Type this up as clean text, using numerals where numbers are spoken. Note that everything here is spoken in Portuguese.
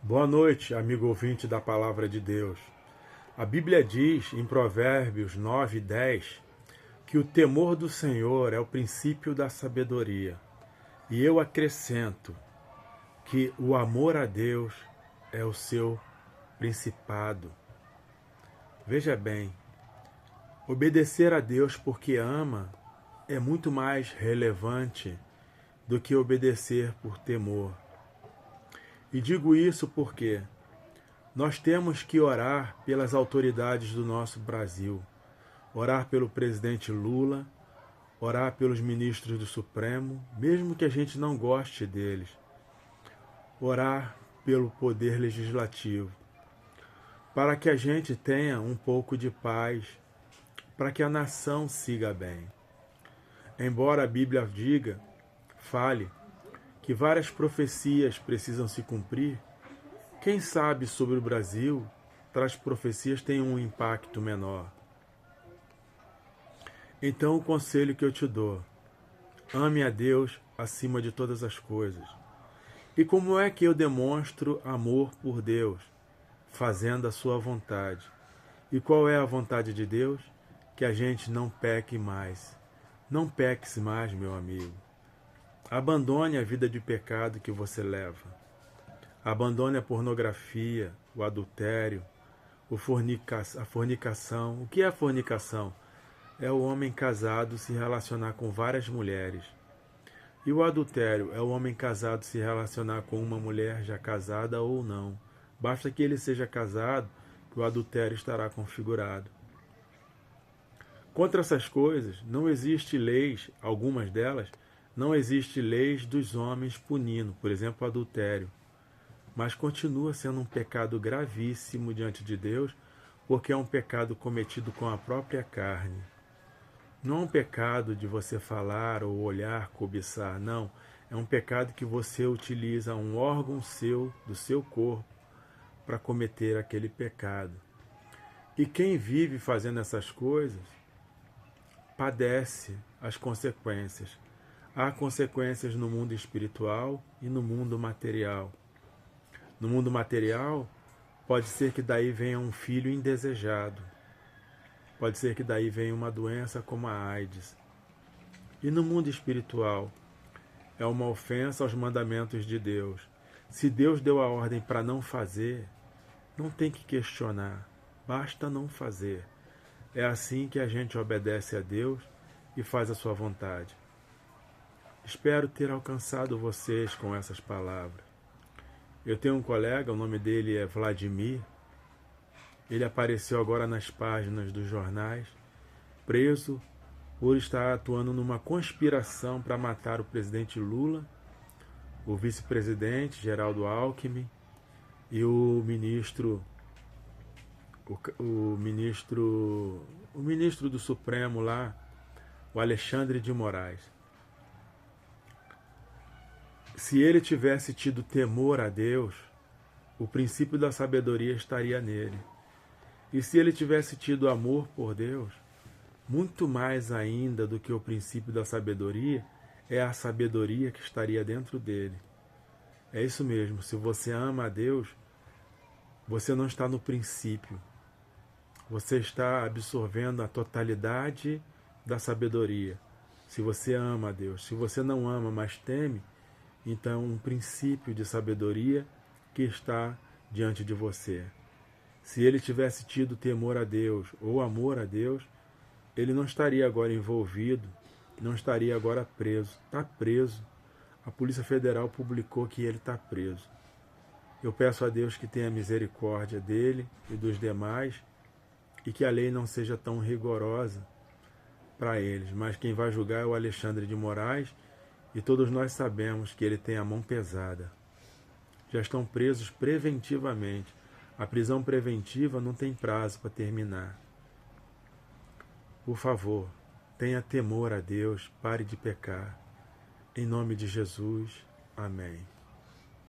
Boa noite, amigo ouvinte da Palavra de Deus. A Bíblia diz em Provérbios 9 e 10 que o temor do Senhor é o princípio da sabedoria. E eu acrescento que o amor a Deus é o seu principado. Veja bem, obedecer a Deus porque ama é muito mais relevante do que obedecer por temor. E digo isso porque nós temos que orar pelas autoridades do nosso Brasil, orar pelo presidente Lula, orar pelos ministros do Supremo, mesmo que a gente não goste deles, orar pelo poder legislativo, para que a gente tenha um pouco de paz, para que a nação siga bem. Embora a Bíblia fale que várias profecias precisam se cumprir, quem sabe sobre o Brasil, tais profecias têm um impacto menor. Então o conselho que eu te dou, ame a Deus acima de todas as coisas. E como é que eu demonstro amor por Deus? Fazendo a sua vontade. E qual é a vontade de Deus? Que a gente não peque mais. Não peque mais, meu amigo. Abandone a vida de pecado que você leva. Abandone a pornografia, o adultério, a fornicação. O que é a fornicação? É o homem casado se relacionar com várias mulheres. E o adultério é o homem casado se relacionar com uma mulher já casada ou não. Basta que ele seja casado, que o adultério estará configurado. Contra essas coisas, não existe leis, algumas delas, não existe leis dos homens punindo, por exemplo, o adultério. Mas continua sendo um pecado gravíssimo diante de Deus, porque é um pecado cometido com a própria carne. Não é um pecado de você falar ou olhar, cobiçar, não. É um pecado que você utiliza um órgão seu, do seu corpo, para cometer aquele pecado. E quem vive fazendo essas coisas, padece as consequências. Há consequências no mundo espiritual e no mundo material. No mundo material, pode ser que daí venha um filho indesejado. Pode ser que daí venha uma doença como a AIDS. E no mundo espiritual, é uma ofensa aos mandamentos de Deus. Se Deus deu a ordem para não fazer, não tem que questionar, basta não fazer. É assim que a gente obedece a Deus e faz a sua vontade. Espero ter alcançado vocês com essas palavras. Eu tenho um colega, o nome dele é Vladimir. Ele apareceu agora nas páginas dos jornais, preso por estar atuando numa conspiração para matar o presidente Lula, o vice-presidente Geraldo Alckmin e o ministro do Supremo lá, o Alexandre de Moraes. Se ele tivesse tido temor a Deus, o princípio da sabedoria estaria nele. E se ele tivesse tido amor por Deus, muito mais ainda do que o princípio da sabedoria, é a sabedoria que estaria dentro dele. É isso mesmo, se você ama a Deus, você não está no princípio. Você está absorvendo a totalidade da sabedoria. Se você ama a Deus. Se você não ama, mas teme, então um princípio de sabedoria que está diante de você. Se ele tivesse tido temor a Deus ou amor a Deus, ele não estaria agora envolvido, não estaria agora preso. Está preso. A Polícia Federal publicou que ele está preso. Eu peço a Deus que tenha misericórdia dele e dos demais e que a lei não seja tão rigorosa para eles. Mas quem vai julgar é o Alexandre de Moraes e todos nós sabemos que ele tem a mão pesada. Já estão presos preventivamente. A prisão preventiva não tem prazo para terminar. Por favor, tenha temor a Deus, pare de pecar. Em nome de Jesus, amém.